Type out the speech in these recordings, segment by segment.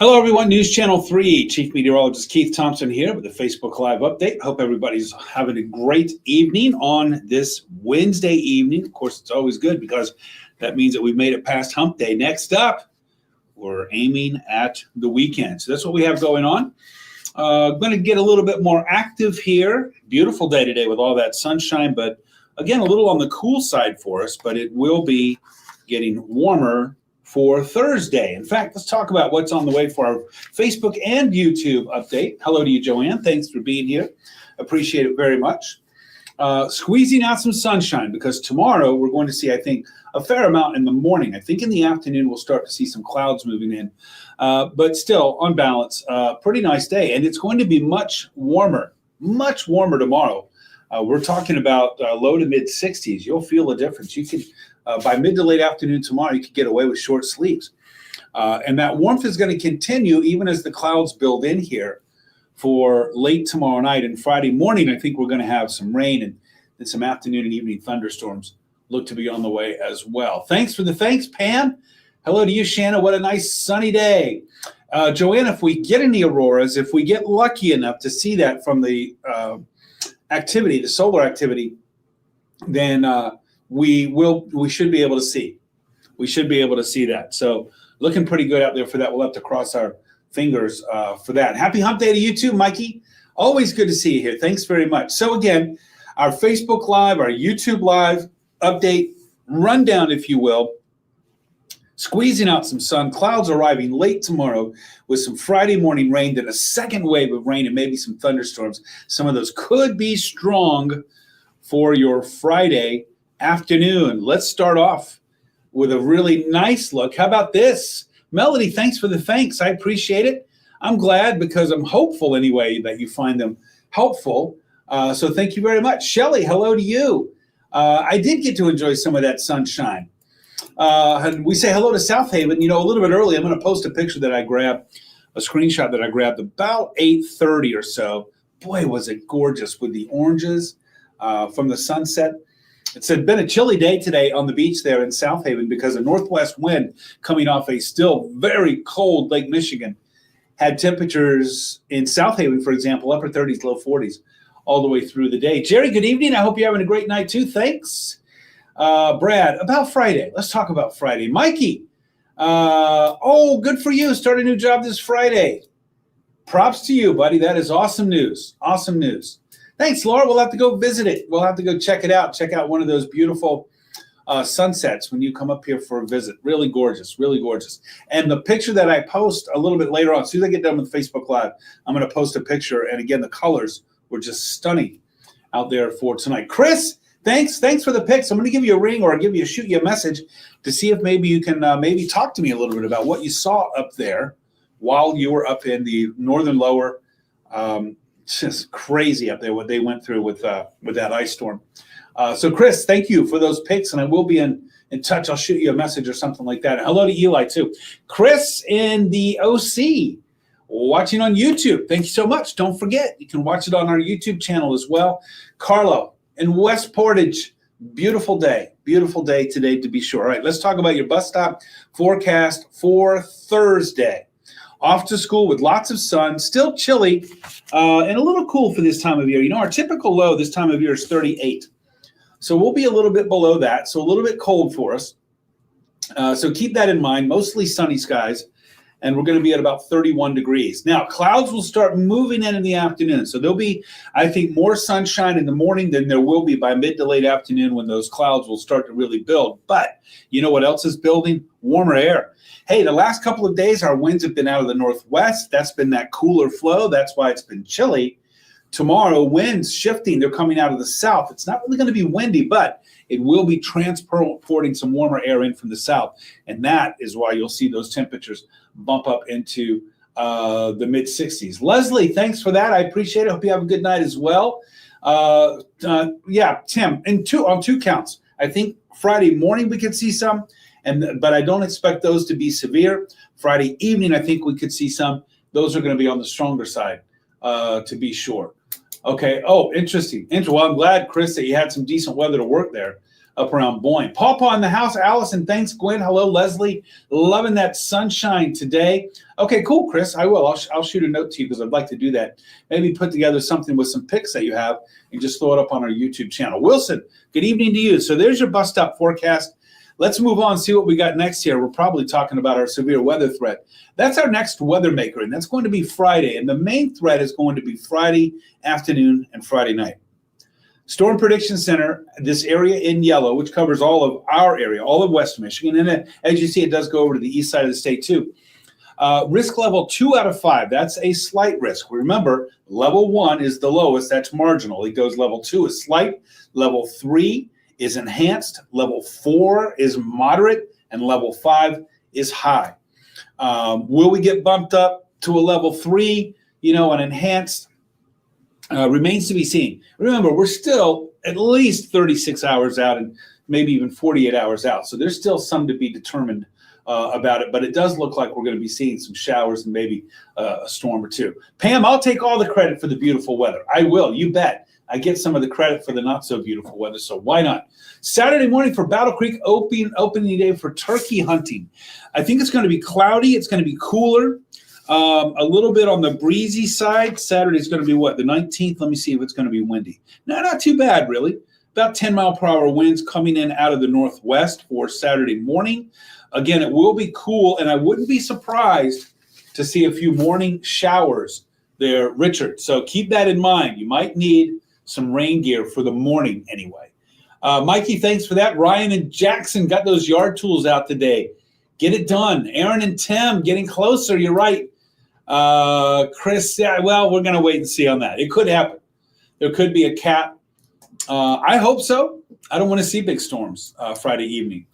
Hello, everyone. News Channel 3, Chief Meteorologist Keith Thompson here with the Facebook Live update. Hope everybody's having a great evening on this Wednesday evening. Of course, it's always good because that means that we've made it past hump day. Next up, we're aiming at the weekend. So that's what we have going on. Going to get a little bit more active here. Beautiful day today with all that sunshine, but again, a little on the cool side for us, but it will be getting warmer for Thursday. In fact, let's talk about what's on the way for our Facebook and YouTube update. Hello to you, Joanne. Thanks for being here. Appreciate it very much. Squeezing out some sunshine because tomorrow we're going to see, I think, a fair amount in the morning. I think in the afternoon we'll start to see some clouds moving in. But still, on balance, pretty nice day. And it's going to be much warmer tomorrow. We're talking about low to mid 60s. You'll feel a difference. You can by mid to late afternoon tomorrow, you could get away with short sleeves. And that warmth is going to continue even as the clouds build in here for late tomorrow night and Friday morning. I think we're going to have some rain and some afternoon and evening thunderstorms look to be on the way as well. Thanks, Pam. Hello to you, Shanna. What a nice sunny day. Joanna, if we get any auroras, if we get lucky enough to see that from the activity, the solar activity, then we should be able to see. We should be able to see that. So looking pretty good out there for that. We'll have to cross our fingers for that. Happy hump day to you too, Mikey. Always good to see you here. Thanks very much. So again, our Facebook Live, our YouTube Live update rundown, if you will. Squeezing out some sun, clouds arriving late tomorrow with some Friday morning rain, then a second wave of rain and maybe some thunderstorms. Some of those could be strong for your Friday afternoon. Let's start off with a really nice look. How about this? Melody, thanks for the thanks. I appreciate it. I'm glad because I'm hopeful anyway that you find them helpful. So thank you very much. Shelly, hello to you. I did get to enjoy some of that sunshine. And we say hello to South Haven. You know, a little bit early, I'm going to post a picture that I grabbed, a screenshot that I grabbed about 8:30 or so. Boy, was it gorgeous with the oranges from the sunset. It said, been a chilly day today on the beach there in South Haven because a northwest wind coming off a still very cold Lake Michigan had temperatures in South Haven, for example, upper 30s, low 40s all the way through the day. Jerry, good evening. I hope you're having a great night too. Thanks. Brad, about Friday. Let's talk about Friday. Mikey, good for you. Start a new job this Friday. Props to you, buddy. That is awesome news. Awesome news. Thanks, Laura. We'll have to go visit it. We'll have to go check it out. Check out one of those beautiful sunsets when you come up here for a visit. Really gorgeous, really gorgeous. And the picture that I post a little bit later on, as soon as I get done with Facebook Live, I'm going to post a picture. And again, the colors were just stunning out there for tonight. Chris, thanks for the pics. I'm going to give you a ring or shoot you a message to see if maybe you can maybe talk to me a little bit about what you saw up there while you were up in the northern lower. Just crazy up there what they went through with that ice storm. So Chris, thank you for those pics, and I will be in touch. I'll shoot you a message or something like that. Hello to Eli too. Chris in the OC watching on YouTube. Thank you so much. Don't forget, you can watch it on our YouTube channel as well. Carlo in West Portage, beautiful day today to be sure. All right, let's talk about your bus stop forecast for Thursday. Off to school with lots of sun, still chilly, and a little cool for this time of year. You know, our typical low this time of year is 38. So we'll be a little bit below that, so a little bit cold for us. So keep that in mind, mostly sunny skies, and we're going to be at about 31 degrees. Now, clouds will start moving in the afternoon. So there'll be, I think, more sunshine in the morning than there will be by mid to late afternoon when those clouds will start to really build. But you know what else is building? Warmer air. Hey, the last couple of days, our winds have been out of the northwest. That's been that cooler flow. That's why it's been chilly. Tomorrow, winds shifting. They're coming out of the south. It's not really going to be windy, but it will be transporting some warmer air in from the south. And that is why you'll see those temperatures bump up into the mid-60s. Leslie, thanks for that. I appreciate it. Hope you have a good night as well. Yeah, Tim, on two counts. I think Friday morning we could see some. But I don't expect those to be severe. Friday evening, I think we could see some. Those are going to be on the stronger side, to be sure. Okay. Oh, interesting. Well, I'm glad, Chris, that you had some decent weather to work there. up around Boyne. Pawpaw in the house. Allison, thanks. Gwen, hello. Leslie, loving that sunshine today. Okay, cool, Chris. I will. I'll shoot a note to you because I'd like to do that. Maybe put together something with some pics that you have and just throw it up on our YouTube channel. Wilson, good evening to you. So there's your bus stop forecast. Let's move on and see what we got next here. We're probably talking about our severe weather threat. That's our next weather maker, and that's going to be Friday. And the main threat is going to be Friday afternoon and Friday night. Storm Prediction Center, this area in yellow, which covers all of our area, all of West Michigan. And then, as you see, it does go over to the east side of the state, too. Risk level 2 out of 5. That's a slight risk. Remember, level 1 is the lowest. That's marginal. It goes level 2 is slight. Level 3 is enhanced. Level 4 is moderate. And level 5 is high. Will we get bumped up to a level 3, an enhanced? Remains to be seen. Remember, we're still at least 36 hours out and maybe even 48 hours out. So there's still some to be determined about it. But it does look like we're going to be seeing some showers and maybe a storm or two. Pam, I'll take all the credit for the beautiful weather. I will. You bet. I get some of the credit for the not so beautiful weather. So why not? Saturday morning for Battle Creek, opening day for turkey hunting. I think it's going to be cloudy. It's going to be cooler. A little bit on the breezy side. Saturday's going to be what? The 19th? Let me see if it's going to be windy. No, not too bad, really. About 10-mile-per-hour winds coming in out of the northwest for Saturday morning. Again, it will be cool, and I wouldn't be surprised to see a few morning showers there, Richard. So keep that in mind. You might need some rain gear for the morning anyway. Mikey, thanks for that. Ryan and Jackson got those yard tools out today. Get it done. Aaron and Tim getting closer. You're right. Chris, yeah, well, we're going to wait and see on that. It could happen. There could be a cap. I hope so. I don't want to see big storms Friday evening.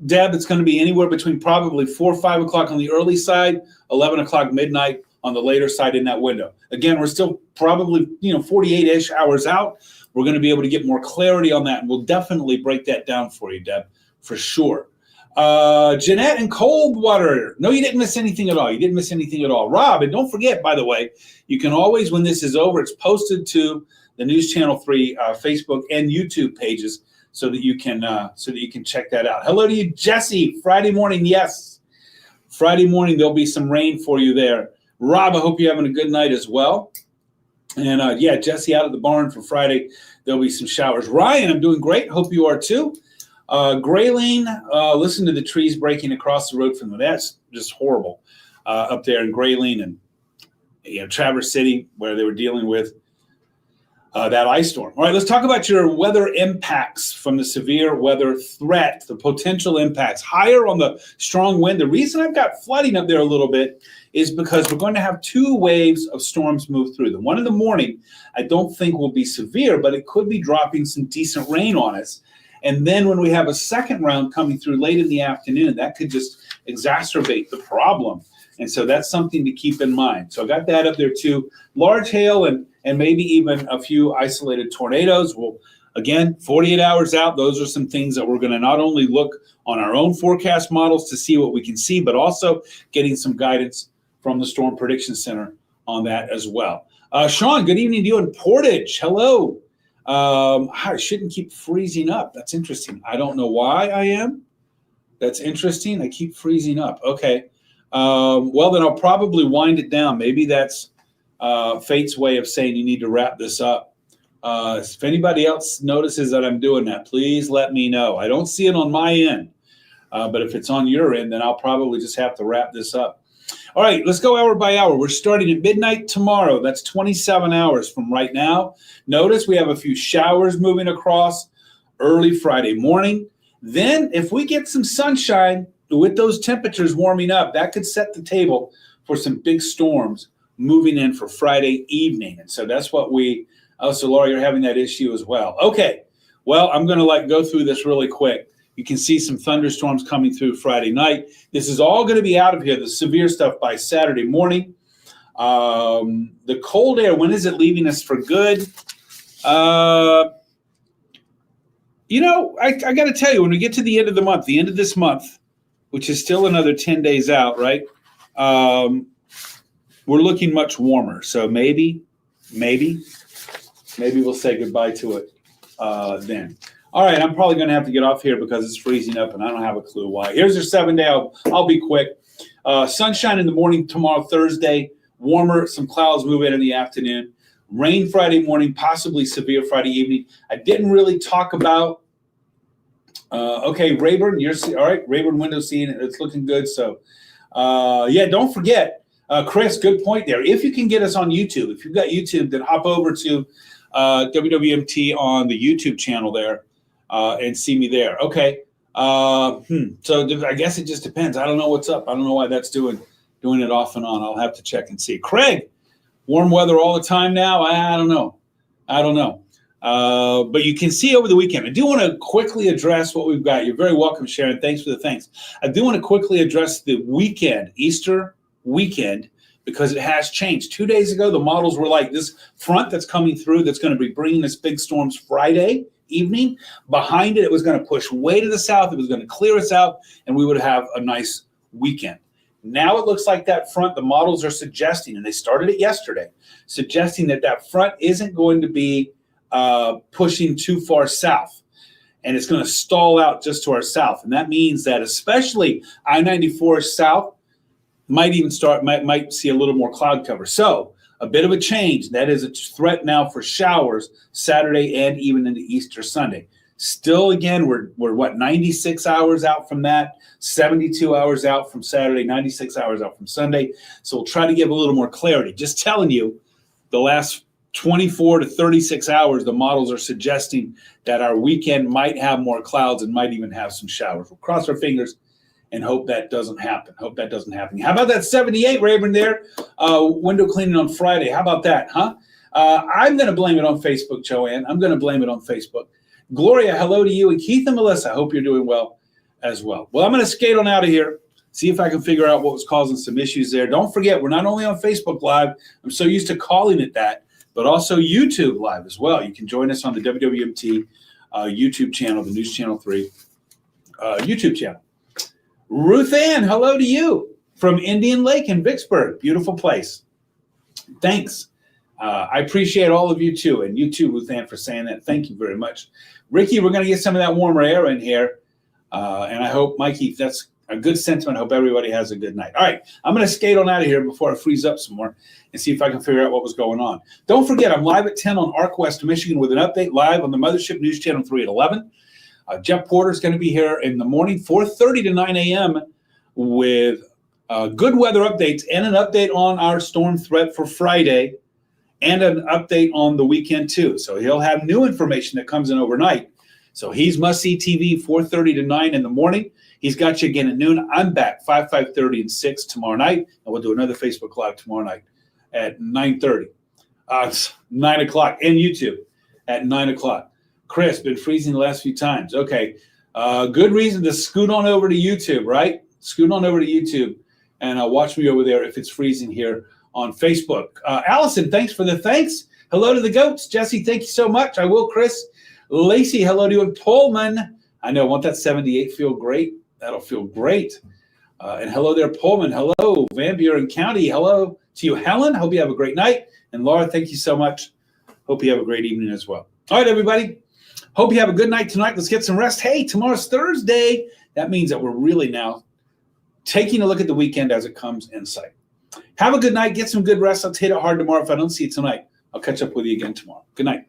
Deb, it's going to be anywhere between probably 4 or 5 o'clock on the early side, 11 o'clock midnight on the later side in that window. Again, we're still probably 48-ish hours out. We're going to be able to get more clarity on that, and we'll definitely break that down for you, Deb, for sure. Jeanette and Coldwater. No, you didn't miss anything at all. You didn't miss anything at all. Rob, and don't forget, by the way, you can always, when this is over, it's posted to the News Channel 3 Facebook and YouTube pages so that you can check that out. Hello to you, Jesse. Friday morning, yes. Friday morning, there'll be some rain for you there. Rob, I hope you're having a good night as well. And yeah, Jesse out at the barn for Friday. There'll be some showers. Ryan, I'm doing great. Hope you are too. Grayling, listen to the trees breaking across the road from them. That's just horrible up there in Grayling and Traverse City, where they were dealing with that ice storm. All right, let's talk about your weather impacts from the severe weather threat, the potential impacts. Higher on the strong wind. The reason I've got flooding up there a little bit is because we're going to have 2 waves of storms move through. The one in the morning, I don't think will be severe, but it could be dropping some decent rain on us. And then when we have a second round coming through late in the afternoon, that could just exacerbate the problem. And so that's something to keep in mind. So I got that up there too. Large hail and maybe even a few isolated tornadoes. Well, again, 48 hours out, those are some things that we're going to not only look on our own forecast models to see what we can see, but also getting some guidance from the Storm Prediction Center on that as well. Sean, good evening to you in Portage. Hello. I shouldn't keep freezing up. That's interesting. I don't know why I am. That's interesting. I keep freezing up. Okay. Well, then I'll probably wind it down. Maybe that's fate's way of saying you need to wrap this up. If anybody else notices that I'm doing that, please let me know. I don't see it on my end, but if it's on your end, then I'll probably just have to wrap this up. All right, let's go hour by hour. We're starting at midnight tomorrow. That's 27 hours from right now. Notice we have a few showers moving across early Friday morning. Then if we get some sunshine with those temperatures warming up, that could set the table for some big storms moving in for Friday evening. And so that's what so Laura, you're having that issue as well. Okay, well, I'm going to go through this really quick. You can see some thunderstorms coming through Friday night. This is all going to be out of here, the severe stuff, by Saturday morning. The cold air, when is it leaving us for good? I got to tell you, when we get to the end of the month, the end of this month, which is still another 10 days out, right? We're looking much warmer. So maybe we'll say goodbye to it then. All right, I'm probably going to have to get off here because it's freezing up, and I don't have a clue why. Here's your 7-day. I'll be quick. Sunshine in the morning tomorrow, Thursday. Warmer, some clouds move in the afternoon. Rain Friday morning, possibly severe Friday evening. I didn't really talk about, okay, Rayburn, you're all right. Rayburn window scene, it's looking good. So, yeah, don't forget, Chris, good point there. If you can get us on YouTube, if you've got YouTube, then hop over to WWMT on the YouTube channel there and see me there. Okay. So I guess it just depends. I don't know what's up. I don't know why that's doing it off and on. I'll have to check and see. Craig, warm weather all the time now. I don't know. But you can see over the weekend. I do want to quickly address what we've got. You're very welcome, Sharon. Thanks for the thanks. I do want to quickly address the weekend, Easter weekend, because it has changed. 2 days ago, the models were like this front that's coming through that's going to be bringing us big storms Friday evening. Behind it, it was going to push way to the south. It was going to clear us out, and we would have a nice weekend. Now it looks like that front, the models are suggesting, and they started it yesterday, suggesting that front isn't going to be pushing too far south, and it's going to stall out just to our south. And that means that especially I-94 south might see a little more cloud cover. So a bit of a change. That is a threat now for showers Saturday and even into Easter Sunday. Still, again, we're what, 96 hours out from that, 72 hours out from Saturday, 96 hours out from Sunday. So we'll try to give a little more clarity. Just telling you, the last 24 to 36 hours, the models are suggesting that our weekend might have more clouds and might even have some showers. We'll cross our fingers and hope that doesn't happen. How about that 78, Rayburn, there? Window cleaning on Friday. How about that, huh? I'm going to blame it on Facebook, Joanne. I'm going to blame it on Facebook. Gloria, hello to you. And Keith and Melissa, I hope you're doing well as well. Well, I'm going to skate on out of here, see if I can figure out what was causing some issues there. Don't forget, we're not only on Facebook Live. I'm so used to calling it that, but also YouTube Live as well. You can join us on the WWMT YouTube channel, the News Channel 3 YouTube channel. Ruth Ann, hello to you from Indian Lake in Vicksburg. Beautiful place. Thanks. I appreciate all of you too. And you too, Ruth Ann, for saying that. Thank you very much. Ricky, we're going to get some of that warmer air in here. And I hope, Mikey, that's a good sentiment. I hope everybody has a good night. All right, I'm going to skate on out of here before I freeze up some more and see if I can figure out what was going on. Don't forget, I'm live at 10 on Arc West, Michigan with an update live on the Mothership News Channel 3 at 11. Jeff Porter's going to be here in the morning, 4:30 to 9 a.m. with good weather updates and an update on our storm threat for Friday and an update on the weekend too. So he'll have new information that comes in overnight. So he's must-see TV 4:30 to 9 in the morning. He's got you again at noon. I'm back 5:30, and 6 tomorrow night. And we'll do another Facebook Live tomorrow night at 9:30. 9 o'clock, and YouTube at 9 o'clock. Chris, been freezing the last few times. Okay, good reason to scoot on over to YouTube, right? Scoot on over to YouTube and watch me over there if it's freezing here on Facebook. Allison, thanks for the thanks. Hello to the goats. Jesse, thank you so much. I will, Chris. Lacey, hello to you. And Pullman, I know, won't that 78 feel great? That'll feel great. And hello there, Pullman. Hello, Van Buren County. Hello to you, Helen. Hope you have a great night. And Laura, thank you so much. Hope you have a great evening as well. All right, everybody. Hope you have a good night tonight. Let's get some rest. Hey, tomorrow's Thursday. That means that we're really now taking a look at the weekend as it comes in sight. Have a good night. Get some good rest. Let's hit it hard tomorrow. If I don't see you tonight, I'll catch up with you again tomorrow. Good night.